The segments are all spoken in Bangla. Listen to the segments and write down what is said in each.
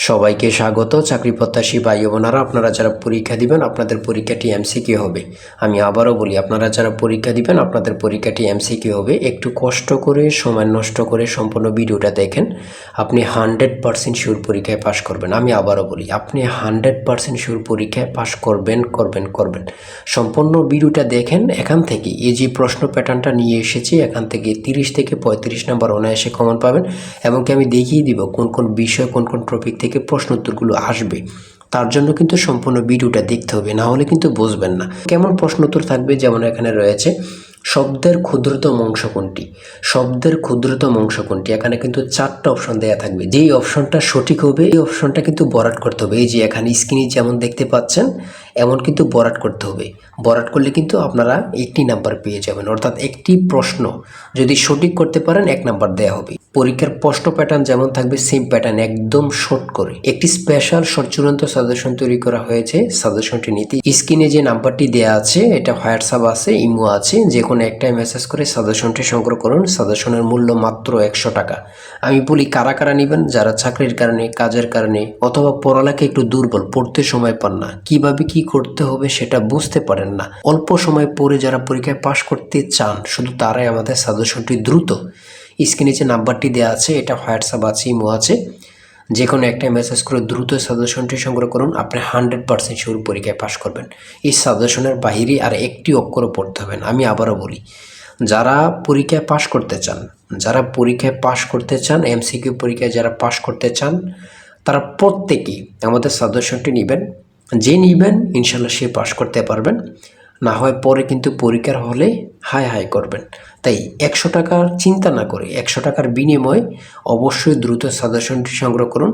সবাইকে স্বাগত। চাকরি প্রত্যাশী ভাই বোনেরা, আপনারা যারা পরীক্ষা দিবেন আপনাদের পরীক্ষাটি এমসিকিউ হবে। আমি আবারও বলি, আপনারা যারা পরীক্ষা দিবেন আপনাদের পরীক্ষাটি এমসিকিউ হবে। একটু কষ্ট করে সময় নষ্ট করে সম্পূর্ণ ভিডিওটা দেখেন, আপনি 100% শিওর পরীক্ষায় পাশ করবেন। আমি আবারও বলি, আপনি 100% শিওর পরীক্ষায় পাশ করবেন করবেন করবেন। সম্পূর্ণ ভিডিওটা দেখেন। এখান থেকে এই যে প্রশ্ন প্যাটার্নটা নিয়ে এসেছি, এখান থেকে 30 থেকে 35 নাম্বার অনায়াসে কমন পাবেন। এমনকি আমি দেখিয়ে দিব কোন কোন বিষয় কোন কোন টপিক থেকে প্রশ্ন উত্তরগুলো আসবে। তার জন্য কিন্তু সম্পূর্ণ ভিডিওটা দেখতে হবে, না হলে কিন্তু বুঝবেন না কেমন প্রশ্ন উত্তর থাকবে। যেমন এখানে রয়েছে শব্দের ক্ষুদ্রতম অংশ কোনটি, শব্দের ক্ষুদ্রতম অংশ কোনটি। এখানে কিন্তু 4টা অপশন দেওয়া থাকবে। যেই অপশনটা সঠিক হবে এই অপশনটা কিন্তু বরাট করতে হবে। এই যে এখানে স্ক্রিনে যেমন দেখতে পাচ্ছেন এমন কিন্তু বরাট করতে হবে। বরাট করলে কিন্তু আপনারা 1 নাম্বার পেয়ে যাবেন, অর্থাৎ একটি প্রশ্ন যদি সঠিক করতে পারেন 1 নাম্বার দেওয়া হবে। পরীক্ষার প্রশ্ন প্যাটার্ন যেমন থাকবে সেম প্যাটার্ন, একদম শর্ট করে একটি স্পেশাল শর্ট চূড়ান্ত সাজেশন তৈরি করা হয়েছে। সাজেশনটি নিতে স্ক্রিনে যে নাম্বারটি দেওয়া আছে, এটা হোয়াটসঅ্যাপ আছে, ইমো আছে, যে কোনো একটাই মেসেজ করে সাজেশনটি সংগ্রহ করুন। সাজেশনের মূল্য মাত্র 100 টাকা। আমি বলি কারা কারা নেবেন, যারা চাকরির কারণে, কাজের কারণে অথবা পড়ালেখা একটু দুর্বল, পড়তে সময় পান না, কিভাবে কি করতে হবে সেটা বুঝতে পারেন না, অল্প সময় পড়ে যারা পরীক্ষায় পাশ করতে চান, শুধু তারাই আমাদের সাজেশনটি দ্রুত স্ক্রিনে যে নাম্বারটি দেওয়া আছে, এটা হোয়াটসঅ্যাপ আছে, ইমো আছে, যে কোনো একটা মেসেজ করে দ্রুত সাজেশনটি সংগ্রহ করুন। আপনি 100% শিওর পরীক্ষায় পাশ করবেন। এই সাজেশনের বাহিরে আর একটি অক্ষরও পড়তে হবে না। আমি আবারও বলি, যারা পরীক্ষায় পাশ করতে চান, যারা পরীক্ষায় পাশ করতে চান, এমসিকিউ পরীক্ষায় যারা পাশ করতে চান, তারা প্রত্যেকেই আমাদের সাজেশনটি নেবেন। যে নেবেন ইনশাল্লাহ সে পাশ করতে পারবেন, না হয় পরে কিন্তু পরীক্ষার হলে হাই হাই করবেন। তাই 100 টাকার চিন্তা না করে 100 টাকার বিনিময়ে অবশ্যই দ্রুত সাজেশনটি সংগ্রহ করুন।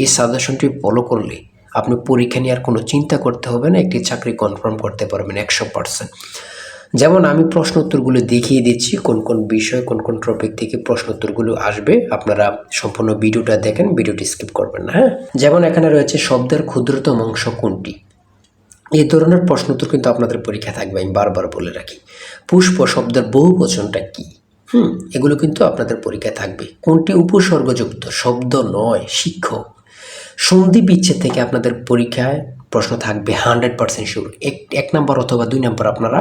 এই সাজেশনটি ফলো করলে আপনি পরীক্ষা নিয়ে আর কোনো চিন্তা করতে হবে না, একটি চাকরি কনফার্ম করতে পারবেন 100%। যেমন আমি প্রশ্ন উত্তরগুলো দেখিয়ে দিচ্ছি, কোন কোন বিষয় কোন কোন টপিক থেকে প্রশ্ন উত্তরগুলো আসবে। আপনারা সম্পূর্ণ ভিডিওটা দেখেন, ভিডিওটি স্কিপ করবেন না। হ্যাঁ, যেমন এখানে রয়েছে শব্দের ক্ষুদ্রতম অংশ কোনটি। এই ধরনের প্রশ্ন উত্তর কিন্তু আপনাদের পরীক্ষা থাকবে। আমি বারবার বলে রাখি, পুষ্প শব্দের বহুবচনটা কি, এগুলো কিন্তু আপনাদের পরীক্ষায় থাকবে। কোনটি উপসর্গযুক্ত শব্দ নয়, শিক্ষক। সন্ধি বিচ্ছেদ থেকে আপনাদের পরীক্ষায় প্রশ্ন থাকবে 100% শিওর। এক নাম্বার অথবা 2 নাম্বার আপনারা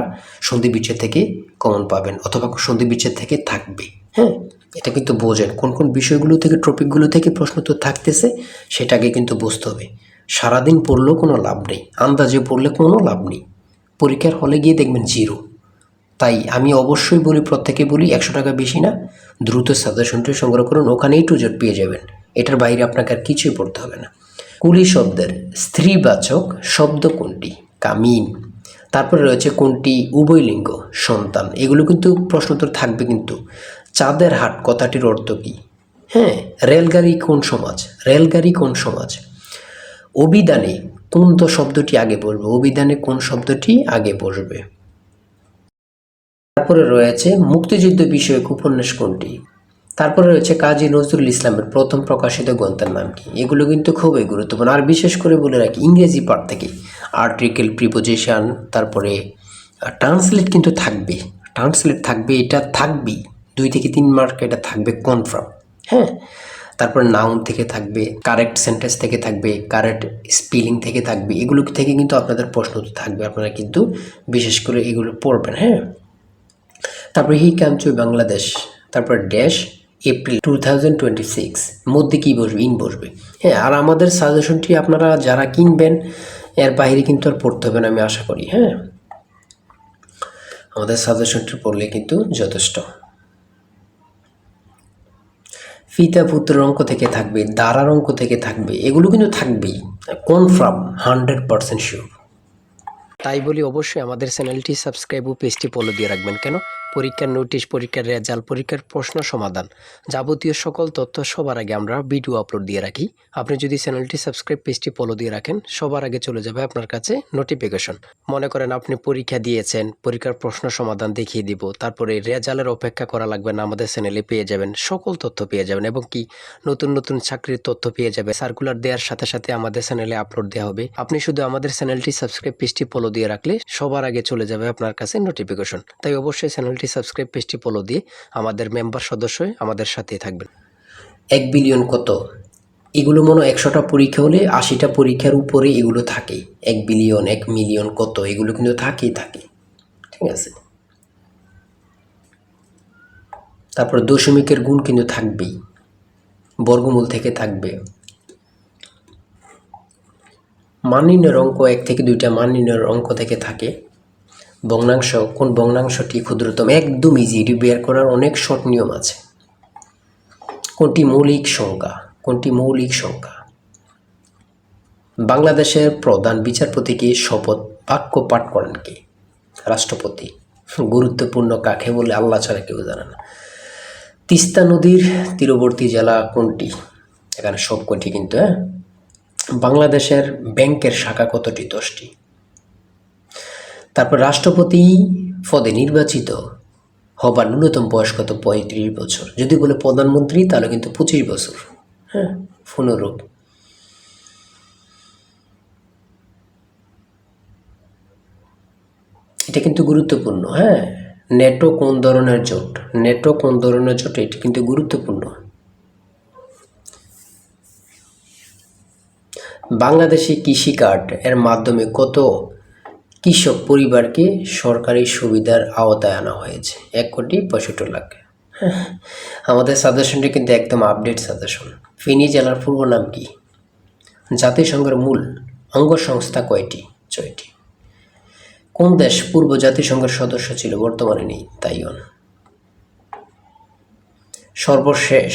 সন্ধি বিচ্ছেদ থেকে কমন পাবেন, অথবা সন্ধি বিচ্ছেদ থেকে থাকবে। হ্যাঁ, এটা কিন্তু বোঝেন কোন কোন বিষয়গুলো থেকে, টপিকগুলো থেকে প্রশ্ন তো থাকতেছে, সেটাকে কিন্তু বুঝতে হবে। সারাদিন পড়লেও কোনো লাভ নেই, আন্দাজে পড়লে কোনো লাভ নেই, পরীক্ষার হলে গিয়ে দেখবেন জিরো। তাই আমি অবশ্যই বলি, প্রত্যেকে বলি, 100 টাকা বেশি না, দ্রুত সাজেশনটি সংগ্রহ করুন, ওখানেই টু জেড পেয়ে যাবেন। এটার বাইরে আপনাকে আর কিছুই পড়তে হবে না। কুলি শব্দের স্ত্রীবাচক শব্দ কোনটি, কামিন। তারপরে রয়েছে কোনটি উভয়লিঙ্গ, সন্তান। এগুলো কিন্তু প্রশ্ন উত্তর থাকবে। কিন্তু চাঁদের হাট কথাটির অর্থ কী? হ্যাঁ, রেলগাড়ি কোন সমাজ, রেলগাড়ি কোন সমাজ। অভিধানে কোন তো শব্দটি আগে বসবে, অভিধানে কোন শব্দটি আগে বসবে। তারপরে রয়েছে মুক্তিযুদ্ধ বিষয়ক উপন্যাস কোনটি। তারপরে রয়েছে কাজী নজরুল ইসলামের প্রথম প্রকাশিত গ্রন্থের নাম কি। এগুলো কিন্তু খুবই গুরুত্বপূর্ণ। আর বিশেষ করে বলে রাখি, ইংরেজি পার্ট থেকে আর্টিকেল, প্রিপোজিশন, তারপরে ট্রান্সলেট কিন্তু থাকবে, ট্রান্সলেট থাকবে, এটা থাকবেই। 2 থেকে 3 মার্ক এটা থাকবে কনফার্ম। হ্যাঁ, তারপর নাউন থেকে থাকবে, কারেক্ট সেন্টেন্স থেকে থাকবে, কারেক্ট স্পেলিং থেকে থাকবে। এগুলো থেকে কিন্তু আপনাদের প্রশ্ন থাকবে, আপনারা কিন্তু বিশেষ করে এগুলো পড়বেন। হ্যাঁ, তারপরে হি কাম টু বাংলাদেশ, তারপর ড্যাশ এপ্রিল 2026 মধ্যে কী বসবে, ইন বসবে। হ্যাঁ, আর আমাদের সাজেশনটি আপনারা যারা কিনবেন এর বাইরে কিন্তু আর পড়তে হবে না, আমি আশা করি। হ্যাঁ, আমাদের সাজেশনটি পড়লে কিন্তু যথেষ্ট। পিতা পুত্রের অঙ্ক থেকে থাকবে, দ্বারার অঙ্ক থেকে থাকবে, এগুলো কিন্তু থাকবেই কনফার্ম, 100% শিওর। তাই বলি অবশ্যই আমাদের চ্যানেলটি সাবস্ক্রাইব ও পেজটি ফলো দিয়ে রাখবেন। কেন? পরীক্ষার নোটিশ, পরীক্ষার রেজাল্ট, পরীক্ষার প্রশ্ন সমাধান, যাবতীয় সকল তথ্য সবার আগে আমরা ভিডিও আপলোড দিয়ে রাখি। আপনি যদি চ্যানেলটি সাবস্ক্রাইব, পেজটি ফলো দিয়ে রাখেন, সবার আগে চলে যাবে আপনার কাছে নোটিফিকেশন। মনে করেন আপনি পরীক্ষা দিয়েছেন, পরীক্ষার প্রশ্ন সমাধান দেখিয়ে দিব, তারপরে রেজাল্টের অপেক্ষা করা লাগবে না, আমাদের চ্যানেলে পেয়ে যাবেন, সকল তথ্য পেয়ে যাবেন, এবং কি নতুন নতুন চাকরির তথ্য পেয়ে যাবে। সার্কুলার দেওয়ার সাথে সাথে আমাদের চ্যানেলে আপলোড দেওয়া হবে। আপনি শুধু আমাদের চ্যানেলটি সাবস্ক্রাইব, পেজটি ফলো দিয়ে রাখলে সবার আগে চলে যাবে আপনার কাছে নোটিফিকেশন। তাই অবশ্যই চ্যানেলটি সাবস্ক্রাইব, পেজটি ফলো দিয়ে আমাদের মেম্বার সদস্য হয়ে আমাদের সাথেই থাকবেন। 1 বিলিয়ন কত? এগুলো মনে হয় 100টা পরীক্ষা হলে 80টা পরীক্ষার উপরে এগুলো থাকে। 1 বিলিয়ন 1 মিলিয়ন কত এগুলো কিন্তু থাকেই থাকে, ঠিক আছে। তারপর দশমিকের গুণ কিন্তু থাকবেই, বর্গমূল থেকে থাকবে। মান নির্ণয়ের অঙ্ক 1 থেকে 2টা মান নির্ণয়ের অঙ্ক থেকে থাকে। ভগ্নাংশ, কোন ভগ্নাংশটি ক্ষুদ্রতম, একদম ইজি, এটি বের করার অনেক শর্ট নিয়ম আছে। কোনটি মৌলিক সংখ্যা, কোনটি মৌলিক সংখ্যা। বাংলাদেশের প্রধান বিচারপতিকে শপথ বাক্য পাঠ করেন কে? রাষ্ট্রপতি। গুরুত্বপূর্ণ কাকে বলে আল্লাহ ছাড়া কেউ জানে না। তিস্তা নদীর তীরবর্তী জেলা কোনটি? এখানে সব কটি কিন্তু। বাংলাদেশের ব্যাংকের শাখা কতটি? 10টি। তারপর রাষ্ট্রপতি পদে নির্বাচিত হবার ন্যূনতম বয়স কত? 35 বছর। যদি বলে প্রধানমন্ত্রী তাহলে কিন্তু 25 বছর। হ্যাঁ, পুনরূপ। এটা কিন্তু গুরুত্বপূর্ণ। হ্যাঁ, নেটো কোন ধরনের জোট? নেটো কোন ধরনের জোট? এটি কিন্তু গুরুত্বপূর্ণ। বাংলাদেশি কৃষি কার্ড এর মাধ্যমে কত কৃষক পরিবারকে সরকারি সুবিধার আওতায় আনা হয়েছে? 1,65,00,000। আমাদের সাজেশনটি কিন্তু একদম আপডেট সাজেশন। ফেনী জেলার পূর্ব নাম কি? জাতিসংঘের মূল অঙ্গ সংস্থা কয়টি? 6টি। কোন দেশ পূর্ব জাতিসংঘের সদস্য ছিল, বর্তমানে নেই? তাইওয়ান। সর্বশেষ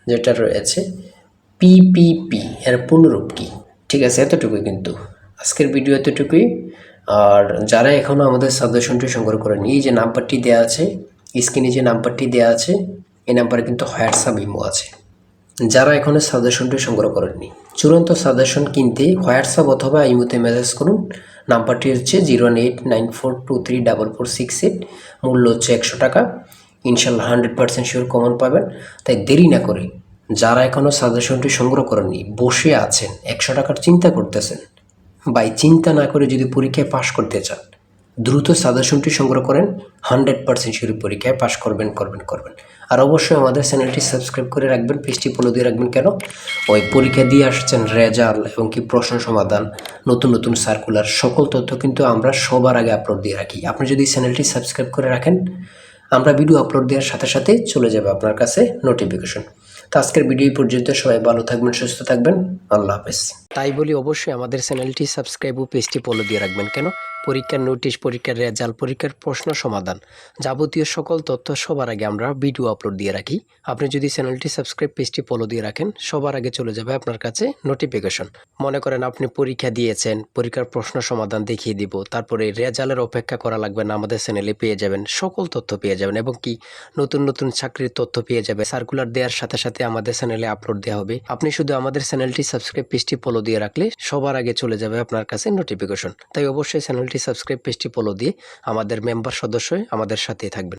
যেটা রয়েছে পিপিপি এর পুনরূপ কি? ঠিক আছে, এতটুকুই কিন্তু আজকের ভিডিও, এতটুকুই। আর যারা এখনও আমাদের সাজেশনটি সংগ্রহ করেনি, এই যে নাম্বারটি দেওয়া আছে স্ক্রিনে, যে নাম্বারটি দেওয়া আছে এই নাম্বারে কিন্তু হোয়াটসঅ্যাপ ইমো আছে। যারা এখনও সাজেশনটি সংগ্রহ করেননি, চূড়ান্ত সাজেশন কিনতে হোয়াটসঅ্যাপ অথবা ইমোতে মেসেজ করুন। নাম্বারটি হচ্ছে 01894234468। মূল্য হচ্ছে 100 টাকা। ইনশাল্লাহ 100% শিওর কমন পাবেন। তাই দেরি না করে যারা এখনও সাজেশনটি সংগ্রহ করেননি, বসে আছেন 100 টাকার চিন্তা করতেছেন, বাই চিন্তা না করে যদি পরীক্ষায় পাশ করতে চান, দ্রুত সাজেশনটি সংগ্রহ করেন। 100% শিওর পরীক্ষায় পাশ করবেন। আর অবশ্যই আমাদের চ্যানেলটি সাবস্ক্রাইব করে রাখবেন, পেজটি ফলো দিয়ে রাখবেন। কেন? ওই পরীক্ষা দিয়ে আসছেন রেজাল্ট এবং কি প্রশ্ন সমাধান, নতুন সার্কুলার, সকল তথ্য কিন্তু আমরা সবার আগে আপলোড দিয়ে রাখি। আপনি যদি চ্যানেলটি সাবস্ক্রাইব করে রাখেন, আমরা ভিডিও আপলোড দেওয়ার সাথে সাথে চলে যাবে আপনার কাছে নোটিফিকেশন। তো আজকের ভিডিও পর্যন্ত, সবাই ভালো থাকবেন, সুস্থ থাকবেন, আল্লাহ হাফেজ। তাই বলি অবশ্যই আমাদের চ্যানেলটি সাবস্ক্রাইব ও পেজটি ফলো দিয়ে রাখবেন। কেন? পরীক্ষার নোটিশ, পরীক্ষার রেজাল্ট, পরীক্ষার প্রশ্ন সমাধান, যাবতীয় সকল তথ্য সবার আগে আমরা ভিডিও আপলোড দিয়ে রাখি। আপনি যদি চ্যানেলটি সাবস্ক্রাইব, পেজটি ফলো দিয়ে রাখেন, সবার আগে চলে যাবে আপনার কাছে নোটিফিকেশন। মনে করেন আপনি পরীক্ষা দিয়েছেন, পরীক্ষার প্রশ্ন সমাধান দেখিয়ে দিব, তারপরে রেজাল্টের অপেক্ষা করা লাগবে না, আমাদের চ্যানেলে পেয়ে যাবেন, সকল তথ্য পেয়ে যাবেন এবং কি নতুন চাকরির তথ্য পেয়ে যাবে। সার্কুলার দেওয়ার সাথে সাথে আমাদের চ্যানেলে আপলোড দেওয়া হবে। আপনি শুধু আমাদের চ্যানেলটি সাবস্ক্রাইব, পেজটি ফলো দিয়ে রাখলে সবার আগে চলে যাবে আপনার কাছে নোটিফিকেশন। তাই অবশ্যই চ্যানেলটি সাবস্ক্রাইব, পেজটি ফলো দিয়ে আমাদের মেম্বার সদস্য হয়ে আমাদের সাথেই থাকবেন।